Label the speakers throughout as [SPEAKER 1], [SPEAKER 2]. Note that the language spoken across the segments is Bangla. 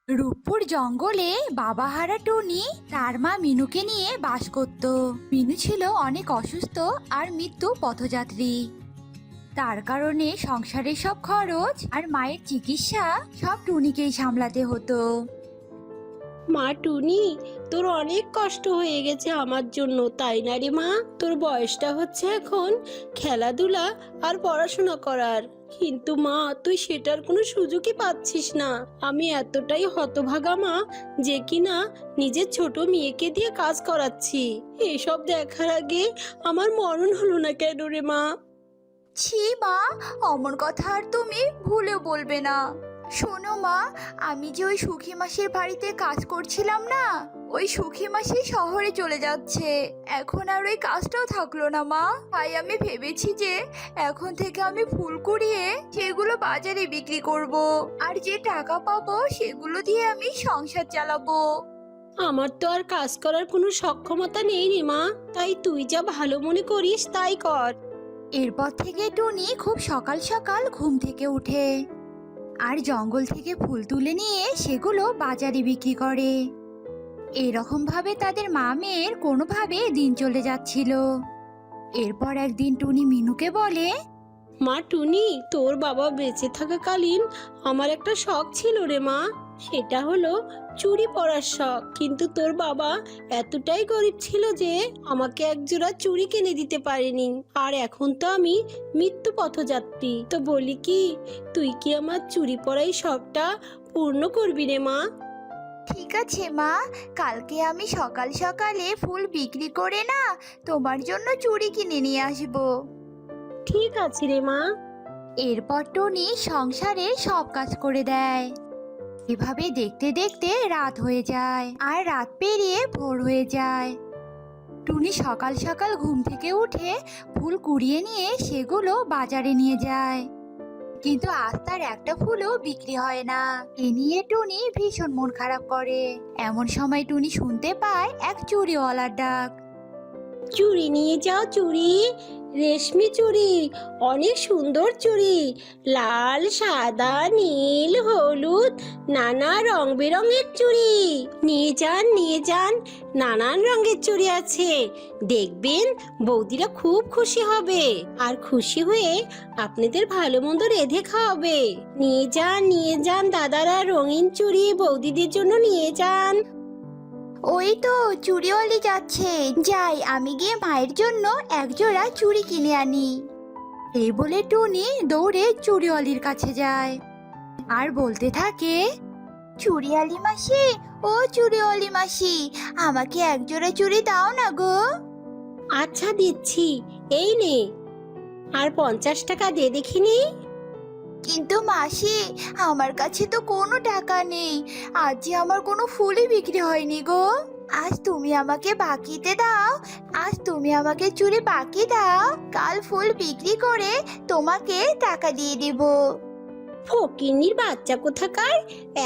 [SPEAKER 1] রূপপুর জঙ্গলে বাবাহারা টুনি তার মা মিনুকে নিয়ে বাস করত। মিনু ছিল অনেক অসুস্থ আর মৃত্যু পথযাত্রী। তার কারণে সংসারের সব খরচ আর মায়ের চিকিৎসা সব টুনিকেই সামলাতে হতো।
[SPEAKER 2] মা টুনি, তোর অনেক কষ্ট হয়ে গেছে আমার জন্য, তাই না রে মা? তোর বয়সটা হচ্ছে এখন খেলাধুলা আর পড়াশোনা করার, কিন্তু মা তুই সেটার কোনো সুযোগই পাচ্ছিস না। আমি এতটাই হতভাগা মা যে কিনা নিজের ছোট মেয়েকে দিয়ে কাজ করাচ্ছি। এসব দেখার আগে আমার মরণ হলো না কেন রে মা?
[SPEAKER 1] ছি মা, অমন কথা আর তুমি ভুলেও বলবে না। শোনো মা, আমি যে ওই সুখী মাসির বাড়িতে কাজ করছিলাম না, ওই সুখী মাসি শহরে চলে যাচ্ছে। এখন আর ওই কাজটাও থাকলো না মা। তাই আমি ভেবেছি যে এখন থেকে আমি ফুল কুড়িয়ে সেগুলো বাজারে বিক্রি করব, আর যে টাকা পাবো সেগুলো দিয়ে আমি সংসার চালাবো।
[SPEAKER 2] আমার তো আর কাজ করার কোনো সক্ষমতা নেই রে মা, তাই তুই যা ভালো মনে করিস তাই কর।
[SPEAKER 1] এরপর থেকে টুনি খুব সকাল সকাল ঘুম থেকে উঠে আর জঙ্গল থেকে ফুল তুলে নিয়ে সেগুলো বাজারে বিক্রি করে। এরকম ভাবে তাদের মা মেয়ের কোনোভাবে দিন চলে যাচ্ছিল। এরপর একদিন টুনি মিনুকে বলে,
[SPEAKER 2] মা টুনি, তোর বাবা বেঁচে থাকাকালীন আমার একটা শখ ছিল রে মা, সেটা হলো চুড়ি পরার শখ। কিন্তু তোর বাবা এতটাই গরিব ছিল যে আমাকে একজোড়া চুড়ি কিনে দিতে পারেনি। আর এখন তো আমি মৃত্যু পথযাত্রী, তো বলি কি, তুই কি আমার চুড়ি পরাই শখটা পূর্ণ করবি রে মা?
[SPEAKER 1] ঠিক আছে মা, কালকে আমি সকাল সকালে ফুল বিক্রি করে না তোমার জন্য চুড়ি কিনে নিয়ে আসবো।
[SPEAKER 2] ঠিক আছে রে মা।
[SPEAKER 1] এরপর টুনি সংসারে সব কাজ করে দেয়। এভাবে দেখতে দেখতে রাত হয়ে যায় আর রাত পেরিয়ে ভোর হয়ে যায়। টুনি সকাল সকাল ঘুম থেকে উঠে ফুল কুড়িয়ে নিয়ে সেগুলো বাজারে নিয়ে যায়, কিন্তু আজ তার একটা ফুলও বিক্রি হয় না। এ নিয়ে টুনি ভীষণ মন খারাপ করে। এমন সময় টুনি শুনতে পায় এক চুড়িওয়ালার ডাক।
[SPEAKER 2] চুড়ি নিয়ে যাও, চুড়ি, রেশমি চুড়ি, অনেক সুন্দর চুড়ি, লাল, সাদা, নীল, হলুদ, নানা রং বেরঙের চুড়ি। নিয়ে যান, নিয়ে যান, নানান রঙের চুড়ি আছে। দেখবেন বৌদিরা খুব খুশি হবে, আর খুশি হয়ে আপনাদের ভালো মন্দ রেঁধে খাওয়াবে। নিয়ে যান দাদারা, রঙিন চুড়ি বৌদিদের জন্য নিয়ে যান।
[SPEAKER 1] ওই তো চুড়িওয়ালি যাচ্ছে, যাই আমি গিয়ে মায়ের জন্য একজোড়া চুড়ি কিনে আনি। এই বলে টুনি দৌড়ে চুড়িওয়ালির কাছে যায় আর বলতে থাকে, চুড়িওয়ালি মাসি, ও চুড়িওয়ালি মাসি, আমাকে একজোড়া চুড়ি দাও না গো।
[SPEAKER 2] আচ্ছা দিচ্ছি, এই নে, আর 50 টাকা দে দেখিনি।
[SPEAKER 1] কিন্তু মাসি, আমার কাছে তো কোনো টাকা নেই। আজ যে আমার কোনো ফুলই বিক্রি হয়নি গো। আজ তুমি আমাকে বাকিতে দাও, আজ তুমি আমাকে চুড়ি বাকি দাও, কাল ফুল বিক্রি করে তোমাকে টাকা দিয়ে দেব।
[SPEAKER 2] ফকিন্নির বাচ্চা কোথাকার,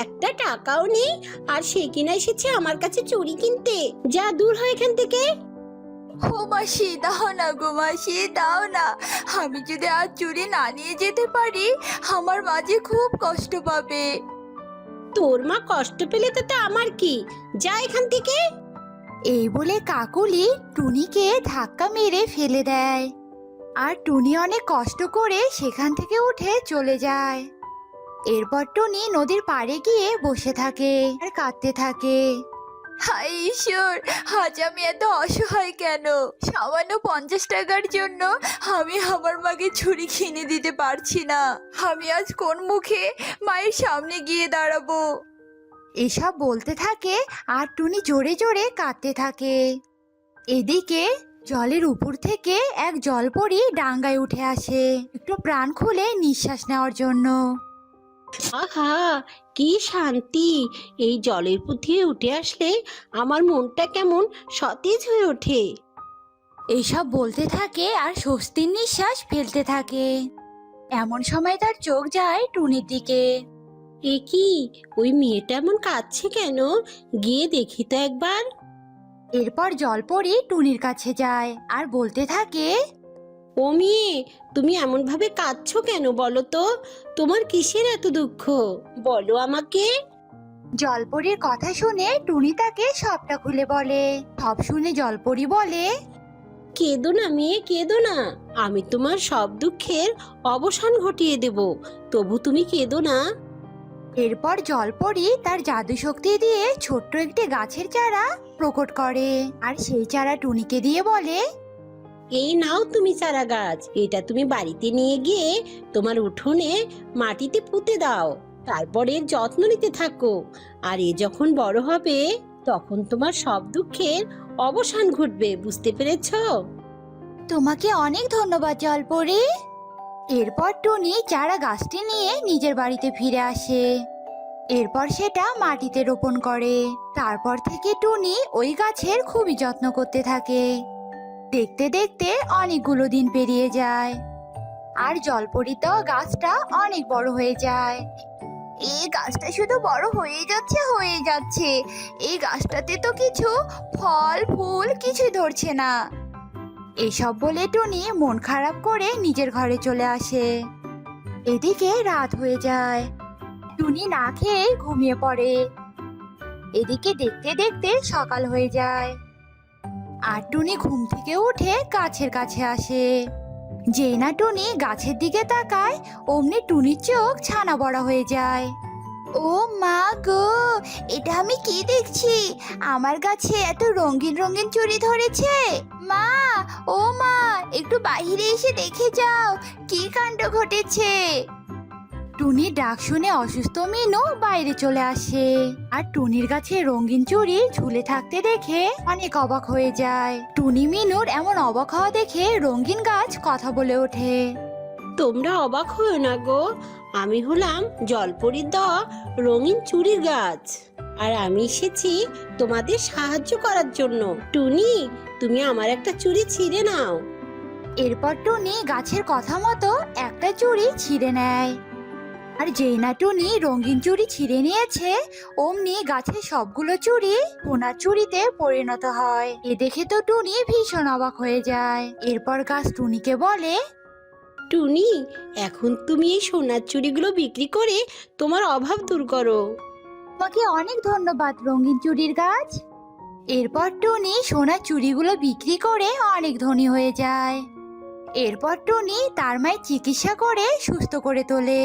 [SPEAKER 2] একটা টাকাও নেই, আর সে কিনা এসেছে আমার কাছে চুড়ি কিনতে। যা দূর হয় এখান থেকে।
[SPEAKER 1] ও মাসি, দাও না গো মাসি, দাও না। আমি যদি আজ চুড়ি না নিয়ে যেতে পারি, আমার মা যে খুব কষ্ট পাবে।
[SPEAKER 2] তোর মা কষ্ট পেলে তো আমার কি, যা এখান থেকে।
[SPEAKER 1] এই বলে কাকুলি টুনিকে ধাক্কা মেরে ফেলে দেয়, আর টুনি অনেক কষ্ট করে সেখান থেকে উঠে চলে যায়। এরপর টুনি নদীর পাড়ে গিয়ে বসে থাকে আর কাঁদতে থাকে। হায় ঈশ্বর, আজ আমি এত অসহায় কেন? সামান্য 50 টাকার জন্য আমি আমার মাকে ছুরি কিনে দিতে পারছি না। আমি আজ কোন মুখে মায়ের সামনে গিয়ে দাঁড়াবো? এসব বলতে থাকে আর টুনি জোরে জোরে কাঁদতে থাকে। এদিকে জলের উপর থেকে এক জলপরি ডাঙ্গায় উঠে আসে একটু প্রাণ খুলে নিঃশ্বাস নেওয়ার জন্য।
[SPEAKER 2] আহা, কি শান্তি! এই জলের উপর দিয়ে উঠে আসলে আমার মনটা কেমন সতেজ হয়ে ওঠে।
[SPEAKER 1] এসব বলতে থাকে আর স্বস্তির নিঃশ্বাস ফেলতে থাকে। এমন সময় তার চোখ যায় টুনির দিকে।
[SPEAKER 2] এ কি, ওই মেয়েটা এমন কাঁদছে কেন? গিয়ে দেখি তো একবার।
[SPEAKER 1] এরপর জলপরি টুনির কাছে যায় আর বলতে থাকে,
[SPEAKER 2] ও মেয়ে, তুমি এমন ভাবে কাঁদছো কেন বলো তো? তোমার কিসের এত দুঃখ, বলো আমাকে।
[SPEAKER 1] জলপরীর কথা শুনে টুনি তাকে সবটা খুলে বলে। সব শুনে জলপরী বলে,
[SPEAKER 2] কেঁদো না মেয়ে, কেঁদো না। আমি তোমার সব দুঃখের অবসান ঘটিয়ে দেব, তবু তুমি কেঁদো না।
[SPEAKER 1] এরপর জলপরী তার জাদু শক্তি দিয়ে ছোট্ট একটি গাছের চারা প্রকট করে, আর সেই চারা টুনিকে দিয়ে বলে,
[SPEAKER 2] এই নাও তুমি চারা গাছ, এটা তুমি বাড়িতে নিয়ে গিয়ে তোমার উঠোনে মাটিতে পুঁতে দাও। তারপরে যত্ন নিতে থাকো, আর এ যখন বড় হবে তখন তোমার সব দুঃখের অবসান ঘটবে, বুঝতে পেরেছো?
[SPEAKER 1] তোমাকে অনেক ধন্যবাদ জলপরী। এরপর টুনি চারা গাছটি নিয়ে নিজের বাড়িতে ফিরে আসে। এরপর সেটা মাটিতে রোপণ করে। তারপর থেকে টুনি ওই গাছের খুবই যত্ন করতে থাকে। দেখতে দেখতে অনেকগুলো দিন পেরিয়ে যায়, আর জলপরীতেও গাছটা অনেক বড় হয়ে যায়। এই গাছটা শুধু বড় হয়ে যাচ্ছে। এই গাছটাতে তো কিছু ফল ফুল কিছুই ধরছে না। এসব বলে টুনি মন খারাপ করে নিজের ঘরে চলে আসে। এদিকে রাত হয়ে যায়। টুনি না খেয়ে ঘুমিয়ে পড়ে। এদিকে দেখতে দেখতে সকাল হয়ে যায়, আর টুনি ঘুম থেকে উঠে গাছের কাছে আসে। যেই না টুনি গাছের দিকে তাকায়, অমনি টুনির চোখ ছানা বড়া হয়ে যায়। ও মা গো, এটা আমি কি দেখছি? আমার গাছে এত রঙিন রঙিন চুড়ি ধরেছে। মা, ও মা, একটু বাইরে এসে দেখে যাও, কি কাণ্ড ঘটেছে। টুনির ডাক শুনে অসুস্থ মিনু বাইরে চলে আসে, আর টুনির গাছে রঙিন চুড়ি ঝুলে থাকতে দেখে অনেক অবাক হয়ে যায়। টুনি মিনুর এমন অবাক হওয়া দেখে রঙিন গাছ কথা বলে ওঠে।
[SPEAKER 2] তোমরা অবাক হও না গো, আমি হলাম জলপরীর দেওয়া রঙিন চুড়ির গাছ, আর আমি এসেছি তোমাদের সাহায্য করার জন্য। টুনি, তুমি আমার একটা চুড়ি ছিঁড়ে নাও।
[SPEAKER 1] এরপর টুনি গাছের কথা মতো একটা চুড়ি ছিঁড়ে নেয়, আর যেই না টুনি রঙিন চুড়ি ছিঁড়ে নিয়েছে, অমনি গাছের সবগুলো চুড়ি সোনার চুড়িতে পরিণত হয়। এ দেখে তো টুনি ভীষণ অবাক হয়ে যায়। এরপর গাছ টুনিকে বলে,
[SPEAKER 2] টুনি, এখন তুমি এই সোনার চুড়িগুলো বিক্রি করে তোমার অভাব দূর করো।
[SPEAKER 1] তোমাকে অনেক ধন্যবাদ রঙিন চুড়ির গাছ। এরপর টুনি সোনার চুড়িগুলো বিক্রি করে অনেক ধনী হয়ে যায়। এরপর টুনি তার মায়ের চিকিৎসা করে সুস্থ করে তোলে,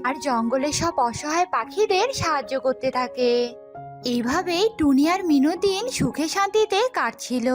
[SPEAKER 1] আর জঙ্গলের সব অসহায় পাখিদের সাহায্য করতে থাকে। এইভাবেই টুনি আর মিনু দিন সুখে শান্তিতে কাটছিল।